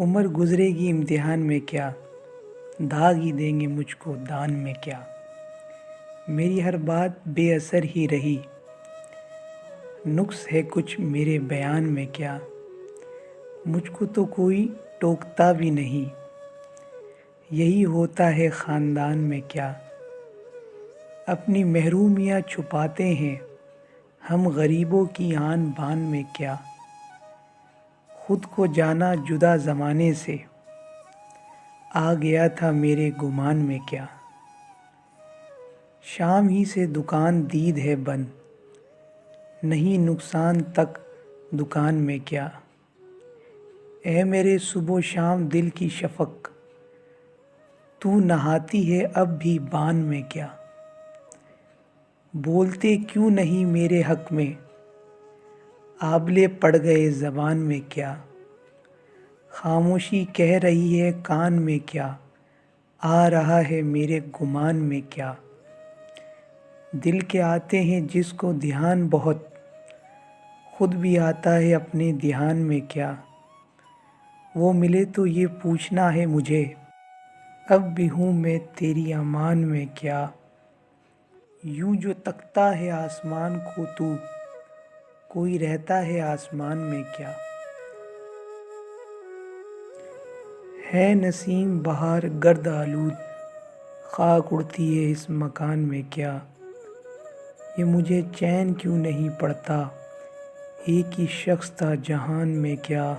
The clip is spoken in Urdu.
عمر گزرے گی امتحان میں کیا، داغ ہی دیں گے مجھ کو دان میں کیا۔ میری ہر بات بے اثر ہی رہی، نقص ہے کچھ میرے بیان میں کیا۔ مجھ کو تو کوئی ٹوکتا بھی نہیں، یہی ہوتا ہے خاندان میں کیا۔ اپنی محرومیاں چھپاتے ہیں ہم، غریبوں کی آن بان میں کیا۔ خود کو جانا جدا زمانے سے، آ گیا تھا میرے گمان میں کیا۔ شام ہی سے دکان دید ہے بند، نہیں نقصان تک دکان میں کیا۔ اے میرے صبح و شام دل کی شفق، تو نہاتی ہے اب بھی بان میں کیا۔ بولتے کیوں نہیں میرے حق میں، آبلے پڑ گئے زبان میں کیا۔ خاموشی کہہ رہی ہے کان میں کیا، آ رہا ہے میرے گمان میں کیا۔ دل کے آتے ہیں جس کو دھیان بہت، خود بھی آتا ہے اپنے دھیان میں کیا۔ وہ ملے تو یہ پوچھنا ہے مجھے، اب بھی ہوں میں تیری امان میں کیا۔ یوں جو تکتا ہے آسمان کو تو، کوئی رہتا ہے آسمان میں کیا۔ ہے نسیم بہار گرد آلود، خاک اڑتی ہے اس مکان میں کیا۔ یہ مجھے چین کیوں نہیں پڑتا، ایک ہی شخص تھا جہان میں کیا۔